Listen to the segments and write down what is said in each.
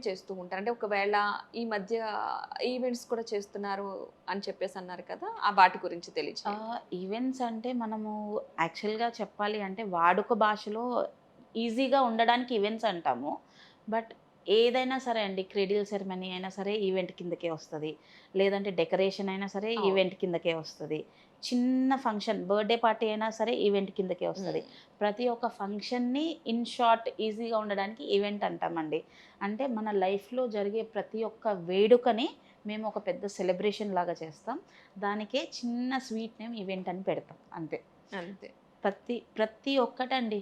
చేస్తూ ఉంటారు? అంటే ఒకవేళ ఈ మధ్య ఈవెంట్స్ కూడా చేస్తున్నారు అని చెప్పేసి అన్నారు కదా! ఆ వాటి గురించి తెలియజేయండి. ఈవెంట్స్ అంటే మనము యాక్చువల్‌గా చెప్పాలి అంటే వాడుక భాషలో ఈజీగా ఉండడానికి ఈవెంట్స్ అంటాము. బట్ ఏదైనా సరే అండి, క్రెడిల్ సెరమనీ అయినా సరే ఈవెంట్ కిందకే వస్తది. లేదంటే డెకరేషన్ అయినా సరే అవును. ఈవెంట్ కిందకే వస్తది. చిన్న ఫంక్షన్ బర్త్‌డే పార్టీ అయినా సరే ఈవెంట్ కిందకే వస్తది. హ్మ్. ప్రతి ఒక్క ఫంక్షన్‌ని ఇన్ షార్ట్ ఈజీగా ఉండడానికి ఈవెంట్ అంటామండి. అంటే మన లైఫ్‌లో జరిగే ప్రతి ఒక్క వేడుకని మేము ఒక పెద్ద సెలబ్రేషన్ లాగా చేస్తాం. దానికే చిన్న స్వీట్ నేమ్ ఈవెంట్ అని పెడతాం అంతే. అంతే. ప్రతి ప్రతి ఒక్కటండి.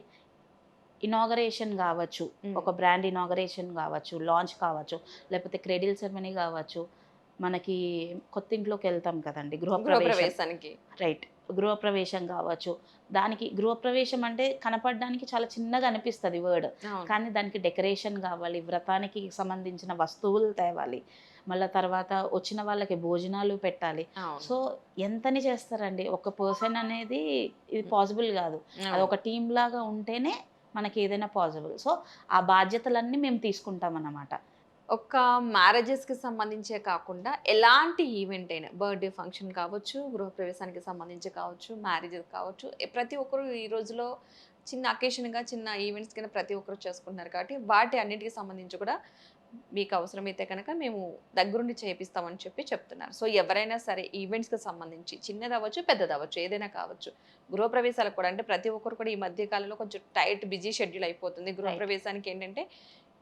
ఇనాగరేషన్ గావచ్చు, హ్మ్. ఒక బ్రాండ్ ఇనాగరేషన్ గావచ్చు, లాంచ్ కావచ్చు, లేకపోతే క్రెడిల్ సెరమనీ గావచ్చు, మనకి కొత్తింట్లోకెళ్తాం కదండీ! గృహప్రవేశం. గృహప్రవేశానికి. రైట్. గృహప్రవేశం గావచ్చు. దానికి గృహప్రవేశం అంటే కనపడడానికి చాలా చిన్నగా అనిపిస్తది వర్డ్. అవును. కానీ దానికి డెకరేషన్ గావాలి, వ్రతానికి సంబంధించిన వస్తువులు తేవాలి. మళ్ళా తర్వాత వచ్చిన వాళ్ళకి భోజనాలు పెట్టాలి. అవును. సో, ఎంతని చేస్తారండి. ఒక పర్సన్ అనేది ఇది హ్మ్. పాసిబుల్ గాదు. అవును. అదొక టీమ్‌లాగా ఉంటేనే మనకేదైనా పాసిబుల్. సో, ఆ బాధ్యతలన్నీ మేము తీసుకుంటామన్నమాట. ఒక్క మ్యారేజెస్‌కి సంబంధించే కాకుండా ఎలాంటి ఈవెంట్ అయినా బర్త్‌డే ఫంక్షన్ కావచ్చు, గృహప్రవేశానికి సంబంధించి కావచ్చు, మ్యారేజెస్ కావచ్చు. ప్రతి ఒక్కరు ఈ రోజుల్లో చిన్న అకేషన్‌గా చిన్న ఈవెంట్స్ కింద ప్రతి ఒక్కరు చేసుకుంటున్నారు కాబట్టి వాటి అన్నిటికి సంబంధించి కూడా మీకు అవసరమైతే కనుక మేము దగ్గరుండి చేపిస్తామని చెప్పి చెప్తున్నారు. సో, ఎవరైనా సరే ఈవెంట్స్‌కి సంబంధించి చిన్నదవ్వచ్చు, పెద్దదవ్వచ్చు ఏదైనా కావచ్చు. గృహప్రవేశాలకు కూడా అంటే ప్రతి ఒక్కరు కూడా ఈ మధ్య కాలంలో కొంచెం టైట్ బిజీ షెడ్యూల్ అయిపోతుంది. రైట్. గృహప్రవేశానికి ఏంటంటే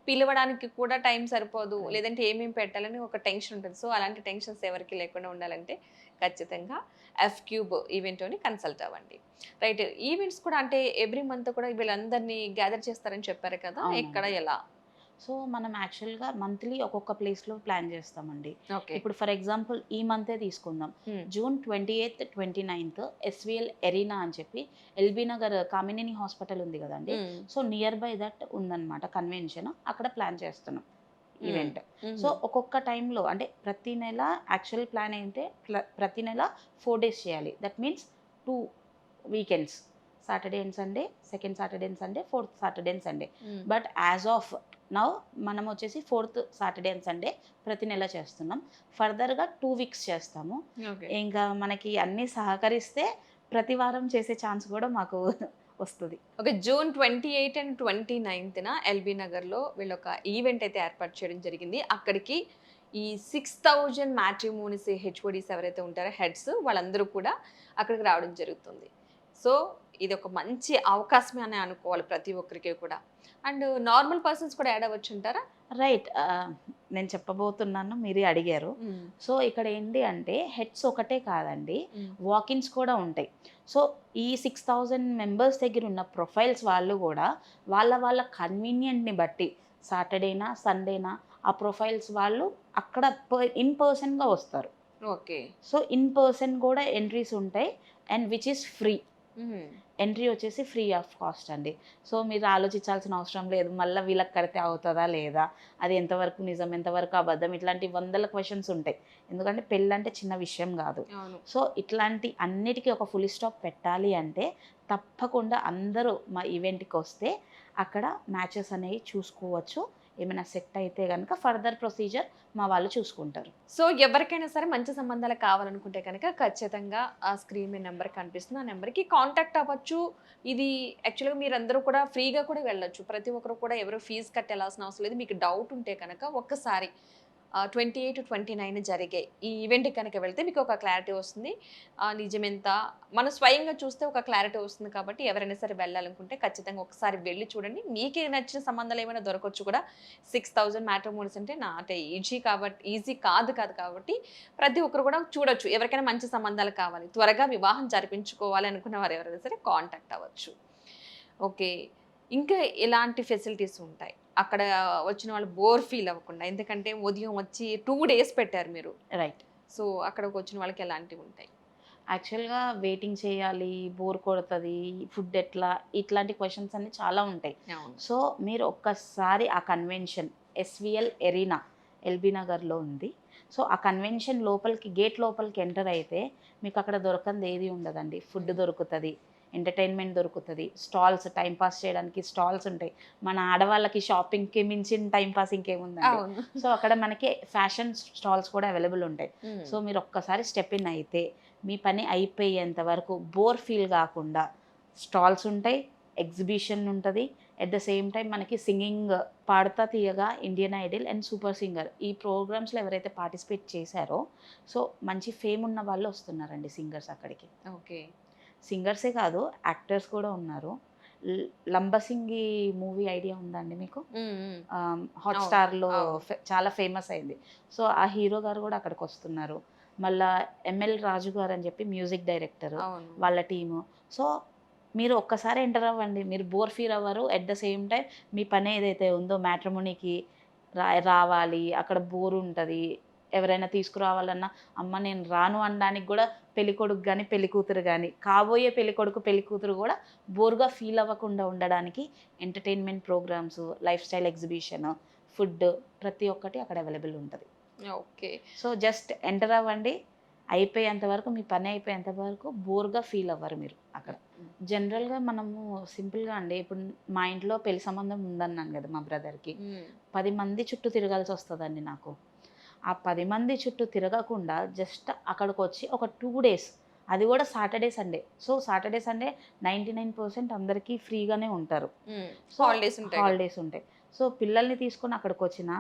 పిలవడానికి కూడా టైం సరిపోదు. రైట్. లేదంటే ఏమేం పెట్టాలని ఒక టెన్షన్ ఉంటది. సో, అలాంటి టెన్షన్స్ ఎవరికీ లేకుండా ఉండాలంటే ఖచ్చితంగా ఎఫ్ క్యూబ్ ఈవెంట్‌తోని కన్సల్ట్ అవ్వండి. రైట్. ఈవెంట్స్ కూడా అంటే ఎవ్రీ మంత్ కూడా వీళ్ళందరిని గ్యాదర్ చేస్తారని చెప్పారు కదా! ఎక్కడ? అవునండి. ఎలా? సో, మనం యాక్చువల్‌గా మంత్లీ ఒక్కొక్క ప్లేస్‌లో ప్లాన్ చేస్తామండి. ఓకే. ఇప్పుడు ఫర్ ఎగ్జాంపుల్ ఈ మంతే తీసుకుందాం. హ్మ్. జూన్ 28, 29 ఎస్‌వీఎల్ ఎరీనా అని చెప్పి ఎల్బీ నగర్ కామినేని హాస్పిటల్ ఉంది గదండీ! హ్మ్. సో, నియర్ బై దట్ ఉందన్నమాట కన్వెన్షన్. అక్కడ ప్లాన్ చేస్తున్నాం హ్మ్. ఈవెంట్. సో, హుహు. ఒక్కొక్క టైంలో అంటే ప్రతి నెల యాక్చువల్ ప్లాన్ అయితే ప్రతి నెల 4 డేస్ చేయాలి. That means 2 weekends. Saturday and Sunday, second Saturday and Sunday, fourth Saturday and Sunday. Hmm. But as of now మనమొచ్చేసి ఫోర్త్ సాటర్‌డే అండ్ సండే ప్రతి నెల చేస్తున్నాం. ఫర్దర్‌గా 2 వీక్స్ చేస్తాము. ఓకే. ఇంకా మనకి అన్నీ సహకరిస్తే ప్రతి వారం చేసే ఛాన్స్ గూడా మాకు వస్తది. ఓకే. జూన్ 28 అండ్ 29న ఎల్బీ నగర్‌లో వీళ్ళొక ఈవెంట్ అయితే ఏర్పాటు చేయడం జరిగింది. అక్కడికి ఈ 6000 మ్యాట్రిమోనీస్ హెచ్ఓడీస్ ఎవరైతే ఉంటారో హెడ్స్ వాళ్ళందరూ కూడా అక్కడికి రావడం జరుగుతుంది. సో, ఇదొక మంచి అవకాశమే అని అనుకోవాలి ప్రతి ఒక్కరికి కూడా. అండ్ నార్మల్ పర్సన్స్ కూడా యాడ్ అవ్వచ్చంటారా? రైట్. నేను చెప్పబోతున్నాను. మీరే అడిగారు. హ్మ్. సో, ఇక్కడ ఏంటి అంటే హెడ్స్ ఒకటే కాదండి. హ్మ్. వాకిన్స్ కూడా ఉంటాయి. సో, ఈ 6000 మెంబర్స్ దగ్గరున్న ప్రొఫైల్స్ వాళ్ళు గూడా వాళ్ళ కన్వీనియంట్‌ని బట్టి సాటర్‌డేనా, సండేనా ఆ ప్రొఫైల్స్ వాళ్ళు అక్కడ ఇన్ పర్సన్‌గా వస్తారు. ఓకే. సో, ఇన్ పర్సన్ గూడా ఎంట్రీస్ ఉంటాయి. And which is free. హుహు. ఎంట్రీ వచ్చేసి ఫ్రీ ఆఫ్ కాస్ట్ అండి. సో, మీరు ఆలోచించాల్సిన అవసరం లేదు. మళ్ళా వీళ్ళకి కడితే అవుతదా? లేదా? అది ఎంతవరకు నిజం? ఎంతవరకు అబద్ధం? ఇట్లాంటి వందల క్వెషన్స్ ఉంటాయి. ఎందుకంటే పెళ్ళంటే చిన్న విషయం గాదు. అవును. సో, ఇట్లాంటి అన్నిటికి ఒక ఫుల్ స్టాప్ పెట్టాలి అంటే తప్పకుండా అందరూ మా ఈవెంట్‌కొస్తే అక్కడ మ్యాచెస్ అనేవి చూసుకోవచ్చు. ఏమైనా సెట్ అయితే గనక ఫర్దర్ ప్రొసీజర్ మా వాళ్ళు చూసుకుంటారు. సో, ఎవరికైనా సరే మంచి సంబంధాలు కావాలనుకుంటే కనుక ఖచ్చితంగా ఆ స్క్రీన్ మీద నంబర్ కనిపిస్తుంది. ఆ నంబర్‌కి కాంటాక్ట్ అవ్వచ్చు. ఇది యాక్చువల్‌గా మీరందరూ కూడా ఫ్రీగా కూడా వెళ్ళొచ్చు. ప్రతి ఒక్కరు కూడా ఎవరు ఫీజ్ కట్టి ఎళ్ళాల్సిన అవసరం లేదు. మీకు డౌట్ ఉంటే కనుక ఒక్కసారి 28, 29 జరిగే ఈ ఈవెంట్‌కి కనుక వెళ్తే మీకు ఒక క్లారిటీ వస్తుంది. నిజమెంత మనం స్వయంగా చూస్తే ఒక క్లారిటీ వస్తుంది కాబట్టి ఎవరైనా సరే వెళ్ళాలనుకుంటే ఖచ్చితంగా ఒకసారి వెళ్లి చూడండి. మీకే నచ్చిన సంబంధాలు ఏమైనా దొరకొచ్చు కూడా. 6000 మ్యాట్రిమోనీస్ అంటే అంటే ఈజీ కాదు కాబట్టి ప్రతి ఒక్కరు కూడా చూడొచ్చు. ఎవరికైనా మంచి సంబంధాలు కావాలి, త్వరగా వివాహం జరిపించుకోవాలి అనుకున్న వారు ఎవరైనా సరే కాంటాక్ట్ అవ్వచ్చు. ఓకే. ఇంకా ఎలాంటి ఫెసిలిటీస్ ఉంటాయి? అక్కడ వచ్చిన వాళ్ళు బోర్ ఫీల్ అవ్వకుండా. ఎందుకంటే ఉదయం వచ్చి 2 డేస్ పెట్టారు మీరు. రైట్. సో, అక్కడికొచ్చిన వాళ్ళకి ఎలాంటివుంటాయి? యాక్చువల్‌గా వెయిటింగ్ చేయాలి, బోర్ కొడతది, ఫుడ్ ఎట్లా? ఇట్లాంటి క్వెషన్స్ అన్నీ చాలా ఉంటాయి. అవును. సో, మీరు ఒక్కసారి ఆ కన్వెన్షన్ ఎస్‌వీఎల్ ఎరీనా ఎల్బీ నగర్‌లో ఉంది. సో, ఆ కన్వెన్షన్ లోపలికి గేట్ లోపలికి ఎంటర్ అయితే మీకక్కడ దొరకంది ఏది ఉండదండి. ఫుడ్ హ్మ్. దొరుకుతది. ఎంటర్టైన్మెంట్ దొరుకుతుంది, స్టాల్స్ టైంపాస్ చేయడానికి స్టాల్స్ ఉంటాయి. మన ఆడవాళ్ళకి షాపింగ్కి మించిన టైంపాస్ ఇంకేముందండి. అవును. సో అక్కడ మనకి ఫ్యాషన్ స్టాల్స్ కూడా అవైలబుల్ ఉంటాయి. ఉమ్. సో మీరు ఒక్కసారి స్టెప్ ఇన్ అయితే మీ పని అయిపోయేంత వరకు బోర్ ఫీల్ కాకుండా స్టాల్స్ ఉంటాయి, ఎగ్జిబిషన్ ఉంటుంది. ఎట్ ద సేమ్ టైం మనకి సింగింగ్, పాడతా తీయగా, Indian Idol and super singer ఈ ప్రోగ్రామ్స్లో ఎవరైతే పార్టిసిపేట్ చేశారో సో మంచి ఫేమ్ ఉన్న వాళ్ళు వస్తున్నారండి సింగర్స్ అక్కడికి. ఓకే. సింగర్సే కాదు, యాక్టర్స్ కూడా ఉన్నారు. లంబసింగి మూవీ ఐడియా ఉందండి మీకు? ఉమ్, ఉమ్. హాట్‌స్టార్‌లో అవును. చాలా ఫేమస్ అయింది. సో ఆ హీరో గారు కూడా అక్కడికి వస్తున్నారు. మళ్ళా ఎంఎల్ రాజు గారు అని చెప్పి మ్యూజిక్ డైరెక్టర్, అవును. వాళ్ళ టీము. సో మీరు ఒక్కసారి ఎంటర్ అవ్వండి, మీరు బోర్ ఫీల్ అవ్వరు. ఎట్ ద సేమ్ టైం మీ పని ఏదైతే ఉందో మ్యాట్రిమోనీకి రావాలి, అక్కడ బోర్ ఉంటుంది. ఎవరైనా తీసుకురావాలన్నా అమ్మ నేను రాను అనడానికి కూడా పెళ్ళికొడుకు కానీ పెళ్ళికూతురు కానీ, కాబోయే పెళ్ళికొడుకు పెళ్ళికూతురు కూడా బోర్గా ఫీల్ అవ్వకుండా ఉండడానికి entertainment programmes, lifestyle exhibition, food ప్రతి ఒక్కటి అక్కడ అవైలబుల్ ఉంటుంది. ఓకే. సో జస్ట్ ఎంటర్ అవ్వండి, అయిపోయేంత వరకు మీ పని అయిపోయేంత వరకు బోర్గా ఫీల్ అవ్వరు మీరు అక్కడ. జనరల్గా మనము సింపుల్గా అండి, ఇప్పుడు మా ఇంట్లో పెళ్లి సంబంధం ఉందన్నాను కదా మా బ్రదర్కి, ఉమ్. 10 మంది చుట్టూ తిరగాల్సి వస్తుందండి నాకు. ఆ 10 మంది చుట్టూ తిరగకుండా జస్ట్ అక్కడికి వచ్చి ఒక 2 days, అది కూడా Saturday Sunday. So Saturday Sunday 99% అందరికీ ఫ్రీగానే ఉంటారు. ఉమ్. సో హాలిడేస్ ఉంటాయి కదా. హాలిడేస్ ఉంటాయి. సో పిల్లల్ని తీసుకొని అక్కడికి వచ్చిన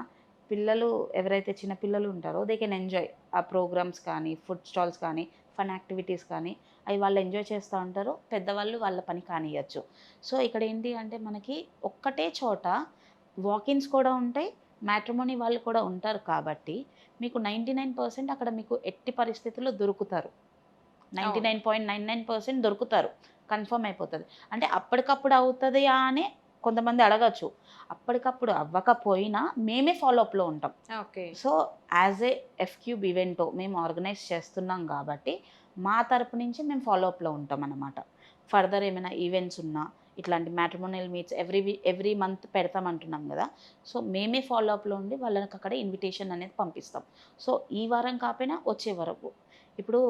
పిల్లలు ఎవరైతే చిన్న పిల్లలు ఉంటారో దే కెన్ ఎంజాయ్ ఆ ప్రోగ్రామ్స్ కానీ, ఫుడ్ స్టాల్స్ కానీ, ఫన్ యాక్టివిటీస్ కానీ, అవి వాళ్ళు ఎంజాయ్ చేస్తూ ఉంటారు. పెద్దవాళ్ళు వాళ్ళ పని కానియచ్చు. సో ఇక్కడ ఏంటి అంటే మనకి ఒక్కటే చోట వాకిన్స్ కూడా ఉంటాయి, మ్యాట్రిమోనీ వాళ్ళు కూడా ఉంటారు కాబట్టి మీకు 99% అక్కడ మీకు ఎట్టి పరిస్థితుల్లో దొరుకుతారు. 99.99% దొరుకుతారు, కన్ఫర్మ్ అయిపోతుంది. అంటే అప్పటికప్పుడు అవుతుందా అని కొంతమంది అడగచ్చు. అప్పటికప్పుడు అవ్వకపోయినా మేమే ఫాలోఅప్లో ఉంటాం. ఓకే. సో యాజ్ ఏ ఎఫ్క్యూబ్ ఈవెంటో మేము ఆర్గనైజ్ చేస్తున్నాం కాబట్టి మా తరపు నుంచి మేము ఫాలోఅప్లో ఉంటాం అన్నమాట. ఫర్దర్ ఏమైనా ఈవెంట్స్ ఉన్నా, ఇట్లాంటి మ్యాట్రిమోనియల్ మీట్స్ ఎవ్రీ మంత్ పెడతామంటున్నాం కదా. సో మేమే ఫాలోఅప్లో ఉండి వాళ్ళకి అక్కడ ఇన్విటేషన్ అనేది పంపిస్తాం. సో ఈ వారం కాకపోయినా వచ్చే వరకు. ఇప్పుడు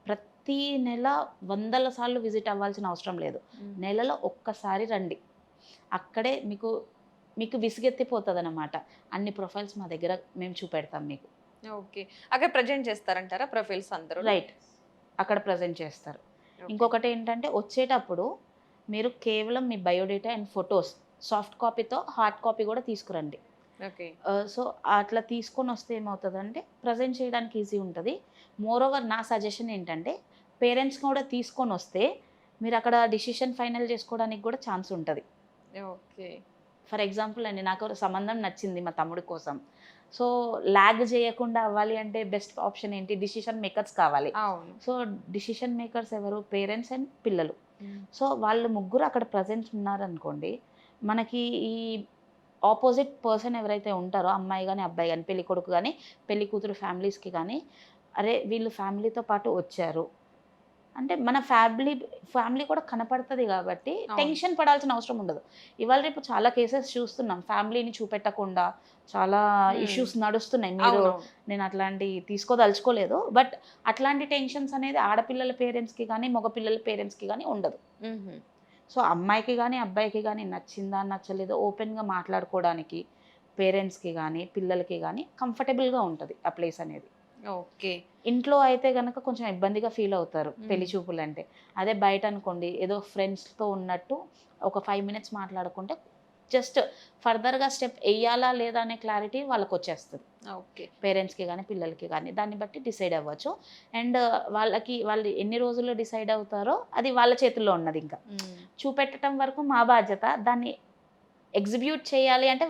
ప్రతి నెల వందల సార్లు విజిట్ అవ్వాల్సిన అవసరం లేదు. నెలలో ఒక్కసారి రండి, అక్కడే మీకు మీకు విసిగెత్తిపోతుంది అన్నమాట. అన్ని ప్రొఫైల్స్ మా దగ్గర మేము చూపెడతాం మీకు. ఓకే. అక్కడ ప్రజెంట్ చేస్తారంటారా ప్రొఫైల్స్ అందరూ? రైట్, అక్కడ ప్రజెంట్ చేస్తారు. ఇంకొకటి ఏంటంటే వచ్చేటప్పుడు మీరు కేవలం మీ బయోడేటా అండ్ ఫొటోస్ సాఫ్ట్ కాపీతో హార్డ్ కాపీ కూడా తీసుకురండి. ఓకే. సో అట్లా తీసుకొని వస్తే ఏమవుతుందంటే ప్రజెంట్ చేయడానికి ఈజీ ఉంటుంది. మోరోవర్ నా సజెషన్ ఏంటంటే పేరెంట్స్ కూడా తీసుకొని వస్తే మీరు అక్కడ డిసిషన్ ఫైనల్ చేసుకోవడానికి కూడా ఛాన్స్ ఉంటుంది. ఓకే. ఫర్ ఎగ్జాంపుల్ అండి, నాకు ఒక సంబంధం నచ్చింది మా తమ్ముడి కోసం. సో ల్యాగ్ చేయకుండా అవ్వాలి అంటే బెస్ట్ ఆప్షన్ ఏంటి? డిసిషన్ మేకర్స్ కావాలి. అవును. సో డిసిషన్ మేకర్స్ ఎవరు? పేరెంట్స్ అండ్ పిల్లలు. సో వాళ్ళు ముగ్గురు అక్కడ ప్రజెంట్ ఉన్నారనుకోండి, మనకి ఈ ఆపోజిట్ పర్సన్ ఎవరైతే ఉంటారో అమ్మాయి కానీ అబ్బాయి కానీ, పెళ్లి కొడుకు కానీ పెళ్లి కూతురు ఫ్యామిలీస్కి కానీ, అరే వీళ్ళు ఫ్యామిలీతో పాటు వచ్చారు అంటే మన ఫ్యామిలీ కూడా కనపడుతుంది కాబట్టి టెన్షన్ పడాల్సిన అవసరం ఉండదు. ఇవాళ రేపు చాలా కేసెస్ చూస్తున్నాం, ఫ్యామిలీని చూపెట్టకుండా చాలా ఇష్యూస్ నడుస్తున్నాయి. నేను అట్లాంటి తీసుకోదలుచుకోలేదు, బట్ అట్లాంటి టెన్షన్స్ అనేది ఆడపిల్లల పేరెంట్స్కి కానీ మగపిల్లల పేరెంట్స్కి కానీ ఉండదు. సో అమ్మాయికి కానీ అబ్బాయికి కానీ నచ్చిందా నచ్చలేదో ఓపెన్గా మాట్లాడుకోవడానికి పేరెంట్స్కి కానీ పిల్లలకి కానీ కంఫర్టబుల్గా ఉంటుంది ఆ ప్లేస్ అనేది. ఓకే. ఇంట్లో అయితే కనుక కొంచెం ఇబ్బందిగా ఫీల్ అవుతారు పెళ్లి చూపులు అంటే. అదే బయట అనుకోండి, ఏదో ఫ్రెండ్స్తో ఉన్నట్టు ఒక 5 minutes మాట్లాడుకుంటే జస్ట్ ఫర్దర్గా స్టెప్ వేయాలా లేదా అనే క్లారిటీ వాళ్ళకి వచ్చేస్తుంది. ఓకే. పేరెంట్స్కి కానీ పిల్లలకి కానీ దాన్ని బట్టి డిసైడ్ అవ్వచ్చు. అండ్ వాళ్ళు ఎన్ని రోజుల్లో డిసైడ్ అవుతారో అది వాళ్ళ చేతుల్లో ఉన్నది. ఇంకా చూపెట్టడం వరకు మా బాధ్యత. దాన్ని ఎగ్జిక్యూట్ చేయాలి అంటే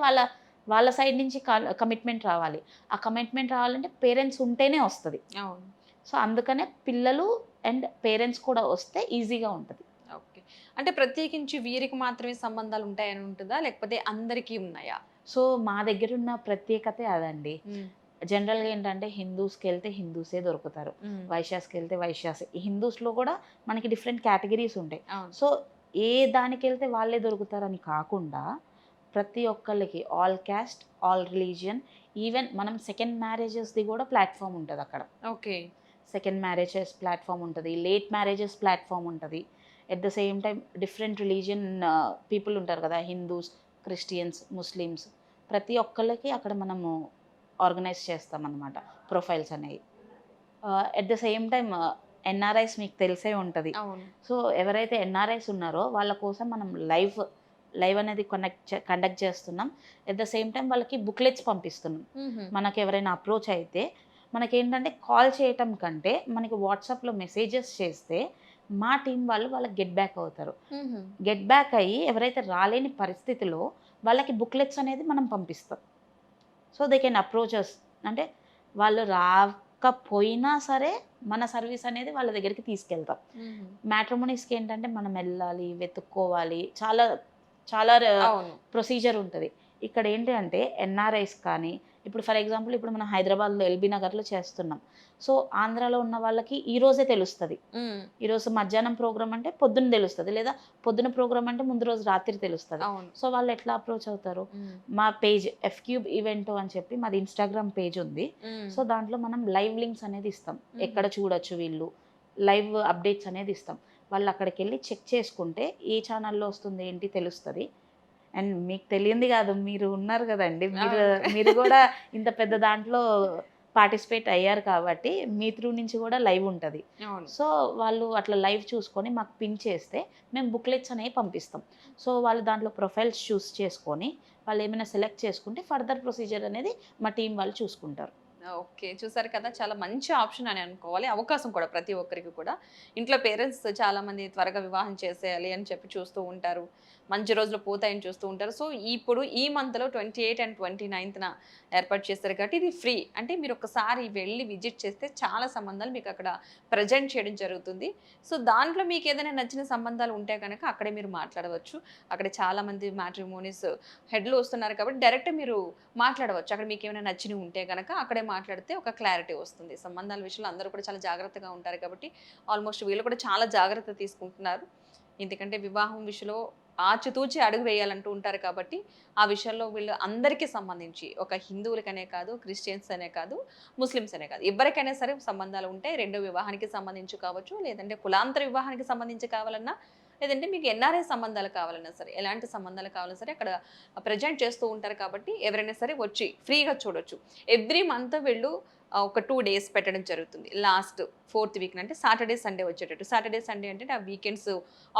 వాళ్ళ సైడ్ నుంచి కమిట్మెంట్ రావాలి. ఆ కమిట్మెంట్ రావాలంటే పేరెంట్స్ ఉంటేనే వస్తుంది. అవును. సో అందుకనే పిల్లలు అండ్ పేరెంట్స్ కూడా వస్తే ఈజీగా ఉంటుంది. ఓకే. అంటే ప్రత్యేకించి వీరికి మాత్రమే సంబంధాలు ఉంటాయని ఉంటుందా, లేకపోతే అందరికీ ఉన్నాయా? సో మా దగ్గర ఉన్న ప్రత్యేకత అదండి. జనరల్గా ఏంటంటే హిందూస్కి వెళ్తే హిందూసే దొరుకుతారు, వైశ్యాస్కి వెళ్తే వైశ్యాసే. ఈ హిందూస్లో కూడా మనకి డిఫరెంట్ కేటగిరీస్ ఉంటాయి. సో ఏ దానికి వెళ్తే వాళ్ళే దొరుకుతారని కాకుండా ప్రతి ఒక్కళ్ళకి all caste, all religion, even మనం సెకండ్ మ్యారేజెస్ది కూడా ప్లాట్ఫామ్ ఉంటుంది అక్కడ. ఓకే. సెకండ్ మ్యారేజెస్ ప్లాట్ఫామ్ ఉంటుంది, లేట్ మ్యారేజెస్ ప్లాట్ఫామ్ ఉంటుంది. At the same time different religion people ఉంటారు కదా, హిందూస్, క్రిస్టియన్స్, ముస్లిమ్స్, ప్రతి ఒక్కళ్ళకి అక్కడ మనము ఆర్గనైజ్ చేస్తామన్నమాట ప్రొఫైల్స్ అనేవి. At the same time NRIs మీకు తెలిసే ఉంటుంది. అవును. సో ఎవరైతే ఎన్ఆర్ఐస్ ఉన్నారో వాళ్ళ కోసం మనం లైవ్ అనేది కండక్ట్ చేస్తున్నాం. ఎట్ ద సేమ్ టైం వాళ్ళకి బుక్లెట్స్ పంపిస్తున్నాం. మనకి ఎవరైనా అప్రోచ్ అయితే మనకేంటంటే కాల్ చేయటం కంటే మనకి వాట్సాప్లో మెసేజెస్ చేస్తే మా టీం వాళ్ళు వాళ్ళకి గెట్ బ్యాక్ అవుతారు. గెట్ బ్యాక్ అయ్యి ఎవరైతే రాలేని పరిస్థితిలో వాళ్ళకి బుక్లెట్స్ అనేది మనం పంపిస్తాం. So they can approach us. అంటే వాళ్ళు రాకపోయినా సరే మన సర్వీస్ అనేది వాళ్ళ దగ్గరికి తీసుకెళ్తాం. మ్యాట్రిమోనీస్కి ఏంటంటే మనం వెళ్ళాలి, వెతుక్కోవాలి, చాలా చాలా అవును. ప్రొసీజర్ ఉంటుంది. ఇక్కడ ఏంటి అంటే ఎన్ఆర్ఐస్ కానీ, ఇప్పుడు ఫర్ ఎగ్జాంపుల్ ఇప్పుడు మనం హైదరాబాద్లో ఎల్బీ నగర్లో చేస్తున్నాం. సో ఆంధ్రాలో ఉన్న వాళ్ళకి ఈ రోజే తెలుస్తుంది. ఈరోజు మధ్యాహ్నం ప్రోగ్రామ్ అంటే పొద్దున్న తెలుస్తుంది, లేదా పొద్దున ప్రోగ్రామ్ అంటే ముందు రోజు రాత్రి తెలుస్తుంది. అవును. సో వాళ్ళు ఎట్లా అప్రోచ్ అవుతారు? మా పేజ్ ఎఫ్క్యూబ్ ఈవెంట్ అని చెప్పి మాది ఇన్స్టాగ్రామ్ పేజ్ ఉంది. సో దాంట్లో మనం లైవ్ లింక్స్ అనేది ఇస్తాం, ఎక్కడ చూడొచ్చు వీళ్ళు, లైవ్ అప్డేట్స్ అనేది ఇస్తాం. వాళ్ళు అక్కడికి వెళ్ళి చెక్ చేసుకుంటే ఏ ఛానల్లో వస్తుంది ఏంటి తెలుస్తుంది. అండ్ మీకు తెలియంది కాదు, మీరు ఉన్నారు కదండి, మీరు కూడా ఇంత పెద్ద దాంట్లో పార్టిసిపేట్ అయ్యారు కాబట్టి మీ త్రూ నుంచి కూడా లైవ్ ఉంటుంది. సో వాళ్ళు అట్లా లైవ్ చూసుకొని మాకు పిన్ చేస్తే మేము బుక్లెట్స్ అనేవి పంపిస్తాం. సో వాళ్ళు దాంట్లో ప్రొఫైల్స్ చూస్ చేసుకొని వాళ్ళు ఏమైనా సెలెక్ట్ చేసుకుంటే ఫర్దర్ ప్రొసీజర్ అనేది మా టీం వాళ్ళు చూసుకుంటారు. ఓకే, చూసారు కదా, చాలా మంచి ఆప్షన్ అని అనుకోవాలి, అవకాశం కూడా ప్రతి ఒక్కరికి కూడా. ఇంట్లో పేరెంట్స్ చాలా మంది త్వరగా వివాహం చేసేయాలి అని చెప్పి చూస్తూ ఉంటారు, మంచి రోజులు పోతాయని చూస్తూ ఉంటారు. సో ఇప్పుడు ఈ మంత్లో 28 అండ్ 29న ఏర్పాటు చేస్తారు కాబట్టి ఇది ఫ్రీ. అంటే మీరు ఒకసారి వెళ్ళి విజిట్ చేస్తే చాలా సంబంధాలు మీకు అక్కడ ప్రజెంట్ చేయడం జరుగుతుంది. సో దాంట్లో మీకు ఏదైనా నచ్చిన సంబంధాలు ఉంటే కనుక అక్కడే మీరు మాట్లాడవచ్చు. అక్కడ చాలామంది మ్యాట్రిమోనీస్ హెడ్లు వస్తున్నారు కాబట్టి డైరెక్ట్ మీరు మాట్లాడవచ్చు. అక్కడ మీకు ఏమైనా నచ్చినవి ఉంటే కనుక అక్కడే మాట్లాడితే ఒక క్లారిటీ వస్తుంది. సంబంధాల విషయంలో అందరూ కూడా చాలా జాగ్రత్తగా ఉంటారు కాబట్టి ఆల్మోస్ట్ వీళ్ళు కూడా చాలా జాగ్రత్త తీసుకుంటున్నారు. ఎందుకంటే వివాహం విషయంలో ఆచితూచి అడుగు వేయాలంటూ ఉంటారు కాబట్టి ఆ విషయంలో వీళ్ళు అందరికీ సంబంధించి, ఒక హిందువులకనే కాదు, క్రిస్టియన్స్ అనే కాదు, ముస్లిమ్స్ అనే కాదు, ఎవరికైనా సరే సంబంధాలు ఉంటే రెండో వివాహానికి సంబంధించి కావచ్చు, లేదంటే కులాంతర వివాహానికి సంబంధించి కావాలన్నా, లేదంటే మీకు ఎన్ఆర్ఐ సంబంధాలు కావాలన్నా సరే, ఎలాంటి సంబంధాలు కావాలన్నా సరే అక్కడ ప్రజెంట్ చేస్తూ ఉంటారు కాబట్టి ఎవరైనా సరే వచ్చి ఫ్రీగా చూడొచ్చు. ఎవ్రీ మంత్ వీళ్ళు ఒక 2 days పెట్టడం జరుగుతుంది. లాస్ట్ 4th వీక్ అంటే సాటర్డే సండే వచ్చేటట్టు. సాటర్డే సండే అంటే ఆ వీకెండ్స్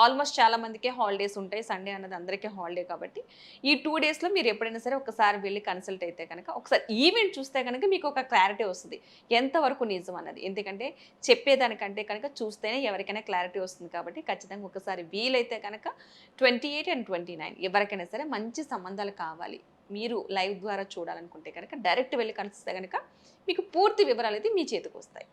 ఆల్మోస్ట్ చాలా మందికే హాలిడేస్ ఉంటాయి. సండే అన్నది అందరికీ హాలిడే కాబట్టి ఈ 2 daysలో మీరు ఎప్పుడైనా సరే ఒకసారి వెళ్ళి కన్సల్ట్ అయితే కనుక, ఒకసారి ఈవెంట్ చూస్తే కనుక మీకు ఒక క్లారిటీ వస్తుంది ఎంతవరకు నిజం అన్నది. ఎందుకంటే చెప్పేదానికంటే కనుక చూస్తేనే ఎవరికైనా క్లారిటీ వస్తుంది కాబట్టి ఖచ్చితంగా ఒకసారి వీలైతే కనుక 28 అండ్ 29 ఎవరికైనా సరే మంచి సంబంధాలు కావాలి, మీరు లైవ్ ద్వారా చూడాలనుకుంటే కనుక డైరెక్ట్ వెళ్ళి కలిస్తే కనుక మీకు పూర్తి వివరాలు అయితే మీ చేతికి వస్తాయి.